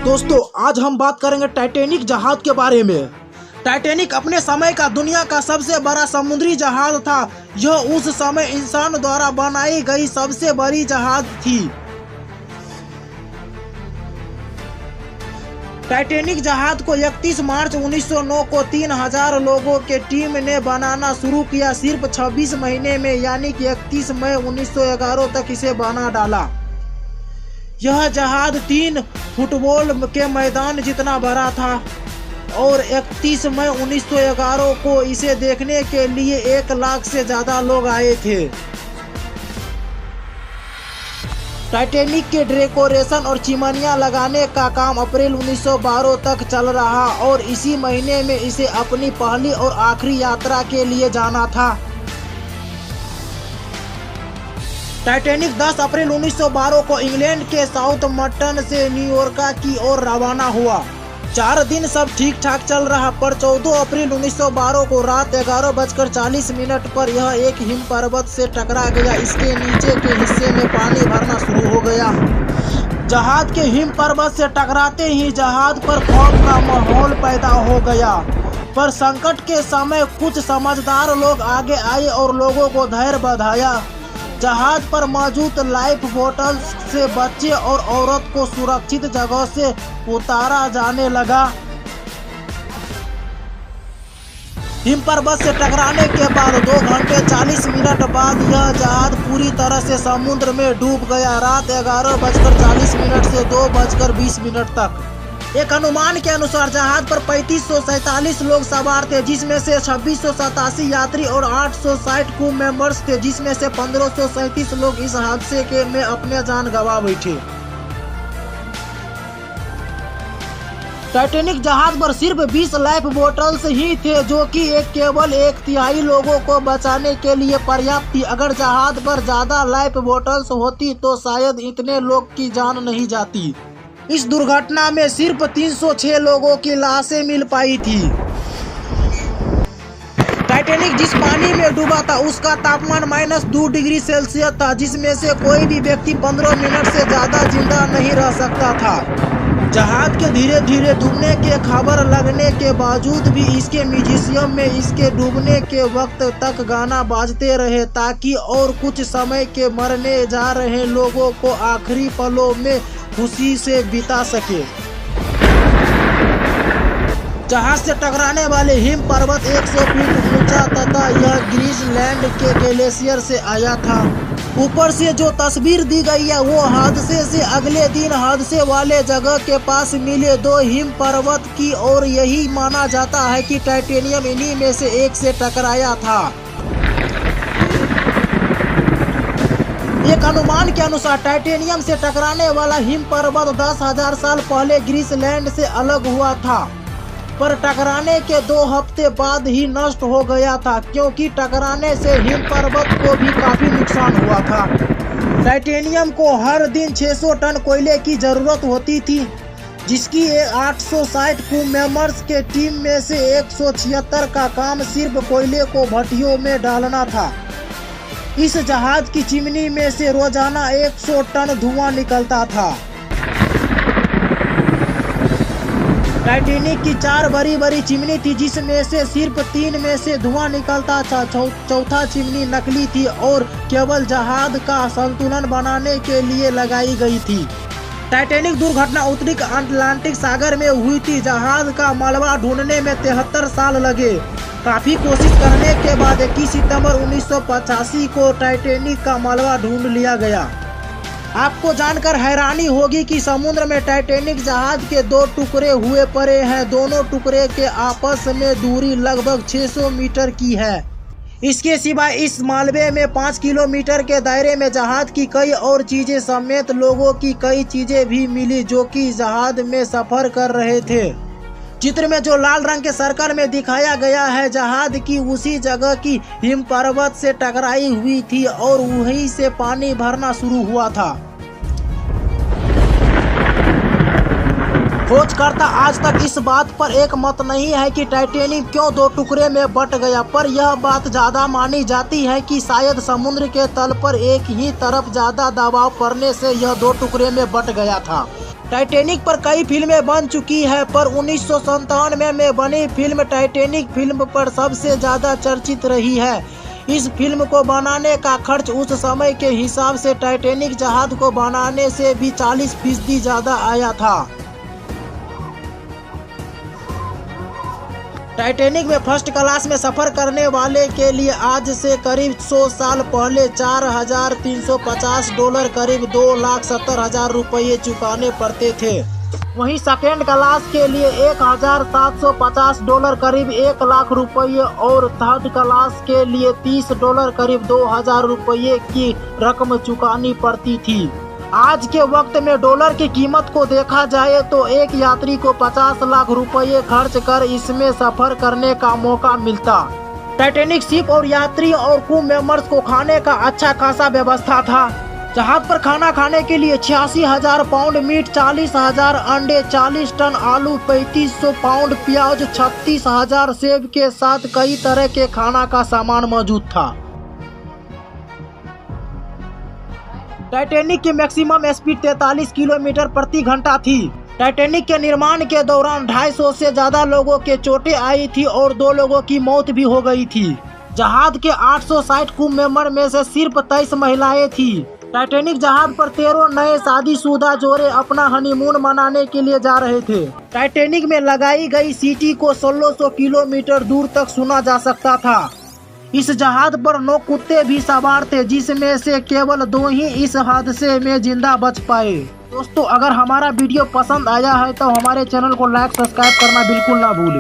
दोस्तों आज हम बात करेंगे टाइटैनिक जहाज के बारे में। टाइटैनिक अपने समय का दुनिया का सबसे बड़ा समुद्री जहाज था। यह उस समय इंसान द्वारा बनाई गई सबसे बड़ी जहाज थी। टाइटैनिक जहाज को 31 मार्च 1909 को 3000 लोगों के टीम ने बनाना शुरू किया। सिर्फ 26 महीने में यानी कि 31 मई 1911 तक इसे बना डाला। यह जहाज 3 फुटबॉल के मैदान जितना बड़ा था और 31 मई 1911 को इसे देखने के लिए 1 लाख से ज़्यादा लोग आए थे। टाइटैनिक के डेकोरेशन और चिमनियाँ लगाने का काम अप्रैल 1912 तक चल रहा और इसी महीने में इसे अपनी पहली और आखिरी यात्रा के लिए जाना था। टाइटैनिक 10 अप्रैल 1912 को इंग्लैंड के साउथम्पटन से न्यूयॉर्क की ओर रवाना हुआ। 4 दिन सब ठीक ठाक चल रहा, पर 14 अप्रैल 1912 को रात 11:40 पर यह एक हिम पर्वत से टकरा गया। इसके नीचे के हिस्से में पानी भरना शुरू हो गया। जहाज के हिम पर्वत से टकराते ही जहाज पर खौफ का माहौल पैदा हो गया, पर संकट के समय कुछ समझदार लोग आगे आए और लोगों को धैर्य बढ़ाया। जहाज पर मौजूद लाइफ बोटल्स से बच्चे और औरत को सुरक्षित जगह से उतारा जाने लगा। हिम पर्वत से टकराने के बाद 2 घंटे 40 मिनट बाद यह जहाज पूरी तरह से समुद्र में डूब गया। रात 11:40 से 2:20 तक। एक अनुमान के अनुसार जहाज पर 3547 लोग सवार थे, जिसमें से 2687 यात्री और 860 क्रू मेंबर्स थे, जिसमें से 1537 लोग इस हादसे में अपने जान गंवा बैठे। टाइटैनिक जहाज पर सिर्फ 20 लाइफ बोटल्स ही थे, जो कि केवल 1/3 लोगों को बचाने के लिए पर्याप्त थी। अगर जहाज पर ज्यादा लाइफ बोटल्स होती तो शायद इतने लोग की जान नहीं जाती। इस दुर्घटना में सिर्फ 306 लोगों की लाशें मिल पाई थी। टाइटैनिक जिस पानी में डूबा था उसका तापमान -2 डिग्री सेल्सियस था, जिसमें से कोई भी व्यक्ति 15 मिनट से ज्यादा जिंदा नहीं रह सकता था। जहाज के धीरे धीरे डूबने के खबर लगने के बावजूद भी इसके म्यूजियम में इसके डूबने के वक्त तक गाना बाजते रहे, ताकि और कुछ समय के मरने जा रहे लोगों को आखिरी पलों में खुशी से बिता सके। जहाज से टकराने वाले हिम पर्वत 100 फीट ऊंचा तथा यह ग्रीनलैंड के ग्लेशियर से आया था। ऊपर से जो तस्वीर दी गई है वो हादसे से अगले दिन हादसे वाले जगह के पास मिले 2 हिम पर्वत की, और यही माना जाता है कि टाइटेनियम इन्हीं में से एक से टकराया था। एक अनुमान के अनुसार टाइटेनियम से टकराने वाला हिम पर्वत 10,000 साल पहले ग्रीनलैंड से अलग हुआ था, पर टकराने के 2 हफ्ते बाद ही नष्ट हो गया था, क्योंकि टकराने से हिम पर्वत को भी काफी नुकसान हुआ था। टाइटेनियम को हर दिन 600 टन कोयले की जरूरत होती थी, जिसकी 860 क्रू मेंबर्स के टीम में से 176 का काम सिर्फ कोयले को भट्टियों में डालना था। इस जहाज की चिमनी में से रोजाना 100 टन धुआं निकलता था। टाइटैनिक की 4 बड़ी चिमनी थी, जिसमें से सिर्फ 3 में से धुआं निकलता था। चौथा चिमनी नकली थी और केवल जहाज का संतुलन बनाने के लिए लगाई गई थी। टाइटैनिक दुर्घटना उत्तरी अटलांटिक सागर में हुई थी। जहाज का मलबा ढूंढने में 73 साल लगे। काफी कोशिश करने के बाद 21 सितंबर 1985 को टाइटैनिक का मलबा ढूंढ लिया गया। आपको जानकर हैरानी होगी कि समुद्र में टाइटैनिक जहाज के 2 टुकड़े हुए पड़े हैं। दोनों टुकड़े के आपस में दूरी लगभग 600 मीटर की है। इसके सिवा इस मलबे में 5 किलोमीटर के दायरे में जहाज की कई और चीजें समेत लोगों की कई चीजें भी मिली, जो कि जहाज में सफर कर रहे थे। चित्र में जो लाल रंग के सर्कल में दिखाया गया है, जहाज की उसी जगह की हिम पर्वत से टकराई हुई थी और वहीं से पानी भरना शुरू हुआ था। खोजकर्ता आज तक इस बात पर एक मत नहीं है कि टाइटैनिक क्यों 2 टुकड़े में बट गया, पर यह बात ज्यादा मानी जाती है कि शायद समुद्र के तल पर एक ही तरफ ज्यादा दबाव पड़ने से यह 2 टुकड़े में बट गया था। टाइटैनिक पर कई फिल्में बन चुकी है, पर 1997 में बनी फिल्म टाइटैनिक फिल्म पर सबसे ज्यादा चर्चित रही है। इस फिल्म को बनाने का खर्च उस समय के हिसाब से टाइटैनिक जहाज को बनाने से भी 40% ज्यादा आया था। टाइटैनिक में फर्स्ट क्लास में सफर करने वाले के लिए आज से करीब 100 साल पहले $4,350 करीब 2,70,000 रुपये चुकाने पड़ते थे। वहीं सेकेंड क्लास के लिए $1,750 करीब 1 लाख रुपये और थर्ड क्लास के लिए $30 करीब 2,000 रुपये की रकम चुकानी पड़ती थी। आज के वक्त में डॉलर की कीमत को देखा जाए तो एक यात्री को 50 लाख रुपये खर्च कर इसमें सफर करने का मौका मिलता। टाइटैनिक शिप और यात्री और क्रू मेंबर्स को खाने का अच्छा खासा व्यवस्था था। जहाज पर खाना खाने के लिए 86,000 पाउंड मीट, 40,000 अंडे, 40 टन आलू, 3,500 पाउंड प्याज, 36,000 सेब के साथ कई तरह के खाना का सामान मौजूद था। टाइटैनिक की मैक्सिमम स्पीड 43 किलोमीटर प्रति घंटा थी। टाइटैनिक के निर्माण के दौरान 250 से ज्यादा लोगों के चोटें आई थी और 2 लोगों की मौत भी हो गई थी। जहाज के 860 क्रू मेंबर में से सिर्फ 23 महिलाएं थी। टाइटैनिक जहाज पर 13 नए शादीशुदा जोड़े अपना हनीमून मनाने के लिए जा रहे थे। टाइटैनिक में लगाई गई सीटी को 1600 किलोमीटर दूर तक सुना जा सकता था। इस जहाज पर 9 कुत्ते भी सवार थे, जिसमें से केवल 2 ही इस हादसे में जिंदा बच पाए। दोस्तों, अगर हमारा वीडियो पसंद आया है तो हमारे चैनल को लाइक सब्सक्राइब करना बिल्कुल ना भूलें।